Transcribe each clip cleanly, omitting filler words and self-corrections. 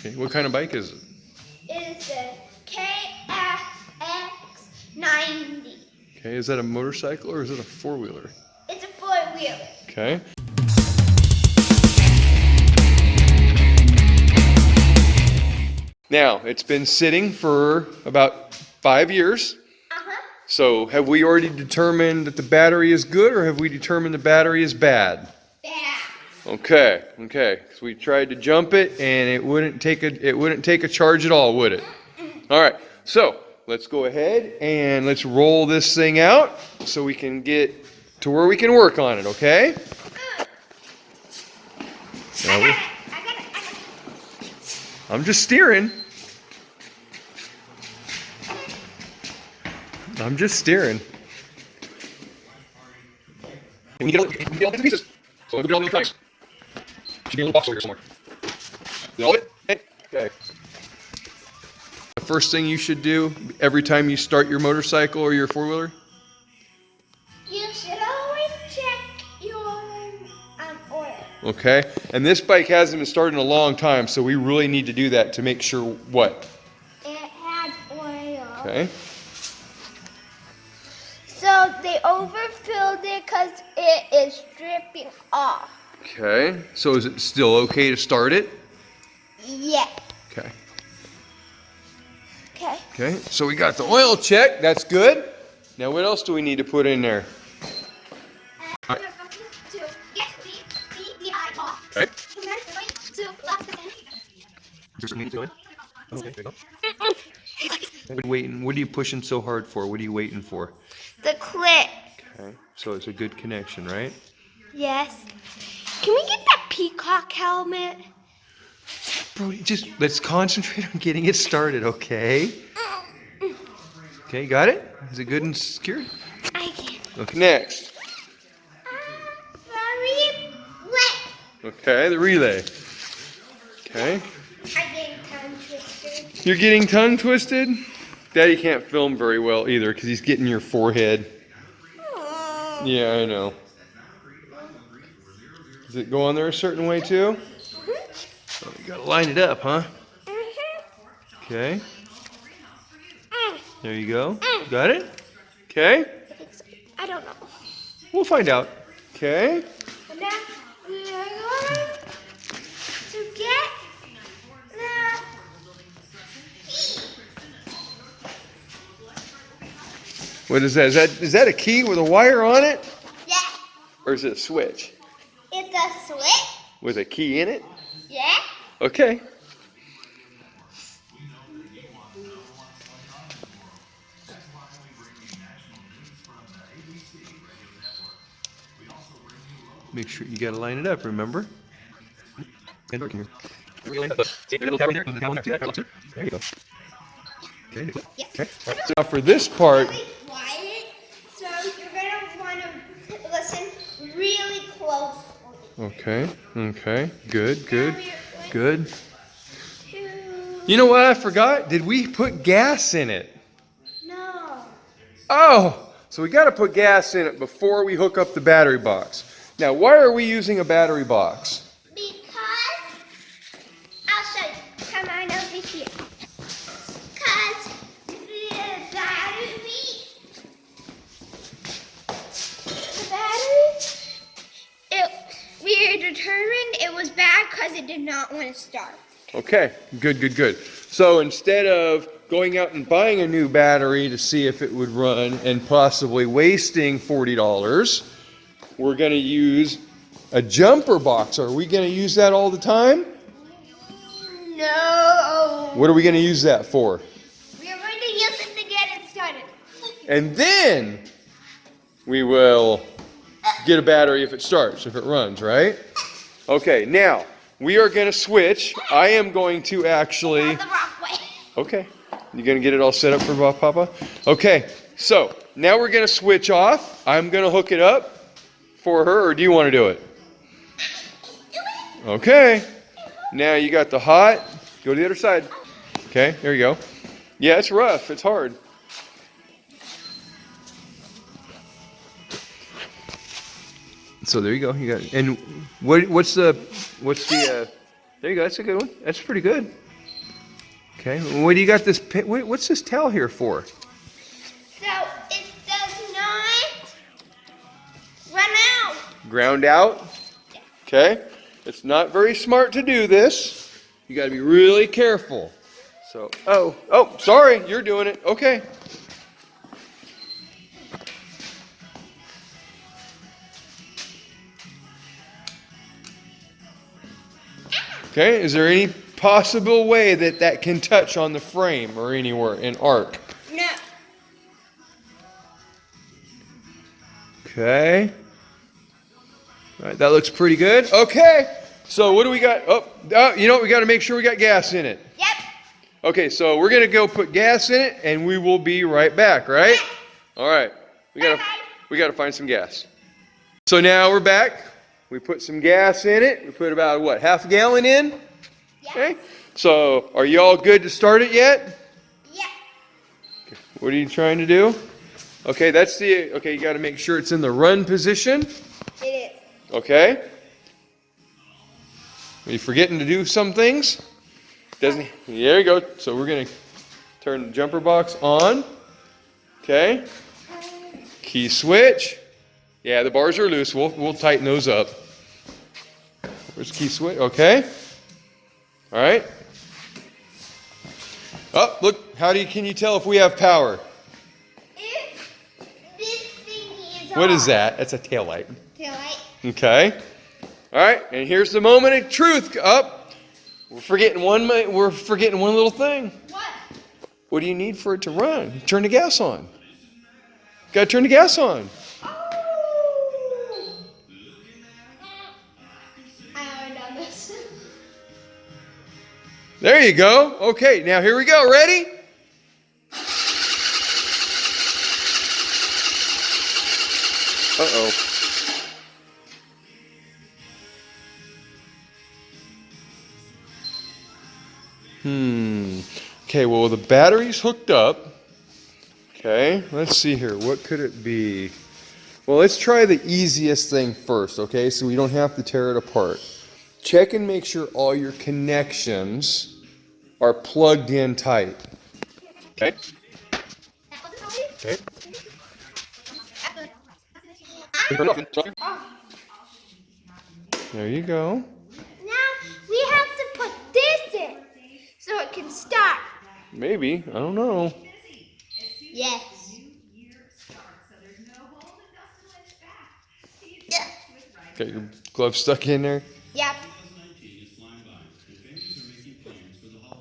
Okay, what kind of bike is it? It is a KFX 90. Okay, is that a motorcycle or is it a four-wheeler? It's a four-wheeler. Okay. Now, it's been sitting for about 5 years. So, have we already determined that the battery is good, or have we determined the battery is bad? Bad. Okay. So we tried to jump it, and it wouldn't take a charge at all, would it? All right. So let's go ahead and let's roll this thing out so we can get to where we can work on it. Okay? I got it. I'm just steering. I'm just steering. We get all the pieces. So we get all the things. Should be a little box over here somewhere. Is all of it? Okay. The first thing you should do every time you start your motorcycle or your four-wheeler? You should always check your oil. Okay. And this bike hasn't been started in a long time, so we really need to do that to make sure what? It has oil. Okay. So they overfilled it because it is dripping off. Okay. So is it still okay to start it? Yeah. Okay. Okay. So we got the oil check. That's good. Now what else do we need to put in there? Okay. What are you pushing so hard for? What are you waiting for? The clip. Okay. So it's a good connection, right? Yes. Can we get that peacock helmet? Brodee, just let's concentrate on getting it started, okay? Okay, you got it? Is it good and secure? I can. Okay, next. Very wet. Okay, the relay. Okay. I'm getting tongue twisted. You're getting tongue twisted? Daddy can't film very well either because he's getting your forehead. Oh. Yeah, I know. Does it go on there a certain way too? Oh, you gotta line it up, huh? Okay. There you go. Got it? Okay. I don't know. We'll find out. Okay. And now we are going to get the key. What is that? Is that a key with a wire on it? Yeah. Or is it a switch? It's a switch. With a key in it? Yeah. Okay. Make sure you gotta line it up, remember? And working here. There you go. Okay. Yes. Okay. Right. So now for this part. Really quiet, so you're gonna want to listen really closely. Okay. Good. Now we're going Good. You know what I forgot? Did we put gas in it? No. Oh, so we got to put gas in it before we hook up the battery box. Now, why are we using a battery box? Because I'll show you. Come on over here. Because the battery, we determined it was bad because it did not want to start. Okay, good. So instead of going out and buying a new battery to see if it would run and possibly wasting $40, we're going to use a jumper box. Are we going to use that all the time? No. What are we going to use that for? We are going to use it to get it started. And then we will get a battery if it starts, if it runs, right? Okay, now we are going to switch. I am going to actually... The wrong way. Okay. You going to get it all set up for Papa? Okay, so now we're going to switch off. I'm going to hook it up for her, or do you want to do it? Okay. Now you got the hot. Go to the other side. Okay, there you go. Yeah, it's rough. It's hard. So there you go. You got. And what's the? There you go. That's a good one. That's pretty good. Okay, what do you got this, what's this towel here for? So it does not run out. Ground out? Okay, it's not very smart to do this. You got to be really careful. So, oh, sorry, you're doing it. Okay. Okay, is there any possible way that that can touch on the frame or anywhere in arc? No. Okay. All right, that looks pretty good. Okay, so what do we got? Oh, you know what? We got to make sure we got gas in it. Yep. Okay, so we're gonna go put gas in it, and we will be right back. Right? All right. We gotta find some gas. So now we're back. We put some gas in it. We put about what, half a gallon in? Yep. Okay. So are you all good to start it yet? Yep. What are you trying to do? Okay, okay, you got to make sure it's in the run position. It is. Okay. Are you forgetting to do some things? There you go. So we're going to turn the jumper box on. Okay. Key switch. Yeah, the bars are loose. We'll tighten those up. Where's the key switch? Okay. All right. Oh, look. Can you tell if we have power? If this thing is What is on. that? That's a taillight. Taillight. Okay. All right. And here's the moment of truth. Up. We're forgetting one little thing. What? What do you need for it to run? Turn the gas on. Got to turn the gas on. Oh. I haven't done this. There you go. Okay, now here we go. Ready? Uh-oh. Okay, well, the battery's hooked up. Okay, let's see here. What could it be? Well, let's try the easiest thing first, okay? So we don't have to tear it apart. Check and make sure all your connections are plugged in tight. Okay? Okay. There you go. Now we have to put this in so it can start. Maybe. I don't know. Yes. Yeah. Got your glove stuck in there? Yep.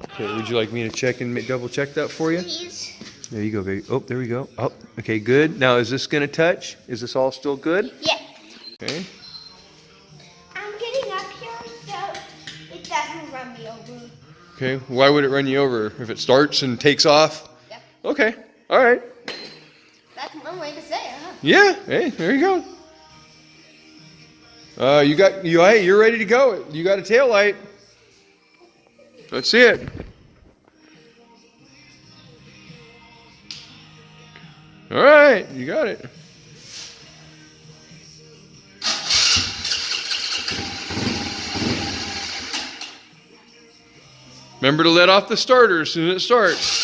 Okay, would you like me to check and double check that for you? Please. There you go, baby. Oh, there we go. Oh, okay, good. Now, is this going to touch? Is this all still good? Yeah. Okay. I'm getting up here so it doesn't run me over. Okay, why would it run you over? If it starts and takes off? Yep. Okay, all right. That's one way to say it, huh? Yeah, hey, there you go. Hey, you're ready to go. You got a tail light. Let's see it. All right, you got it. Remember to let off the starter as soon as it starts.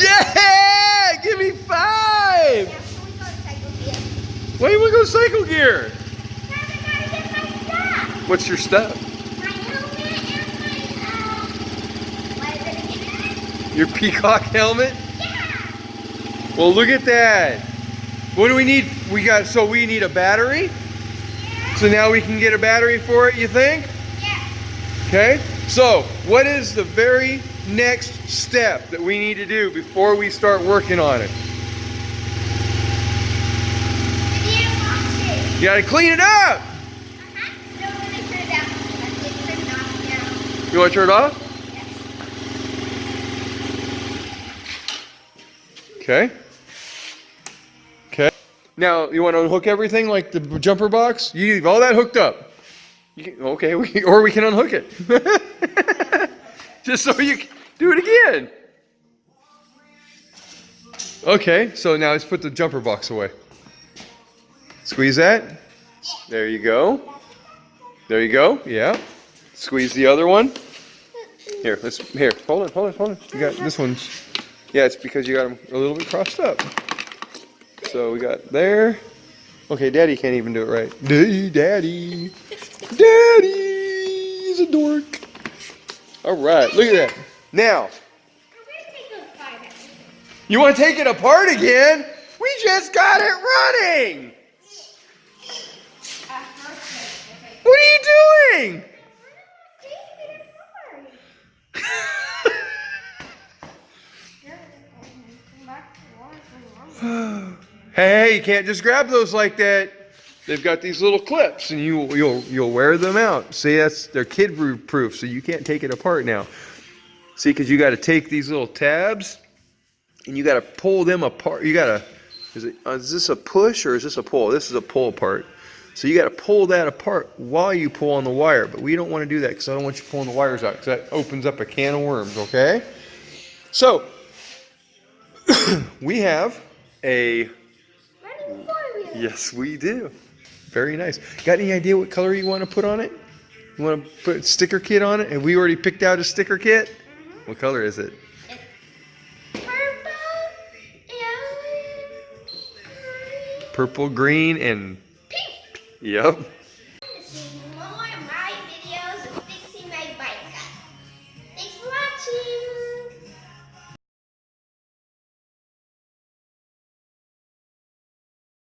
Yeah! Give me 5! Now, can we go to cycle gear? Why do you want to go cycle gear? Now I gotta get my stuff. What's your stuff? My helmet and my, what is it again? Your peacock helmet? Yeah. Well, look at that. What do we need? We need a battery? Yeah. So now we can get a battery for it, you think? Yeah. Okay. So, what is the very next step that we need to do before we start working on it? I need to wash it. You got to clean it up. No, I'm gonna turn it down. It's turned off now. You want to turn it off? Yes. Okay. Okay. Now, you want to unhook everything like the jumper box? You leave all that hooked up. Okay, or we can unhook it. Just so you can do it again. Okay, so now let's put the jumper box away. Squeeze that. There you go. There you go. Yeah. Squeeze the other one. Here, hold on. You got this one's. Yeah, it's because you got them a little bit crossed up. So we got there. Okay, Daddy can't even do it right. Daddy's a dork. All right, look at that. Now, you want to take it apart again? We just got it running. What are you doing? Hey, you can't just grab those like that. They've got these little clips, and you'll wear them out. See, they're kid proof, so you can't take it apart now. See, because you got to take these little tabs, and you got to pull them apart. Is this a push or is this a pull? This is a pull part. So you got to pull that apart while you pull on the wire. But we don't want to do that because I don't want you pulling the wires out, because that opens up a can of worms. Okay. So we have a. Yes, we do. Very nice. Got any idea what color you want to put on it? You want to put a sticker kit on it? Have we already picked out a sticker kit? Mm-hmm. What color is it? Purple, green, and pink. Yep.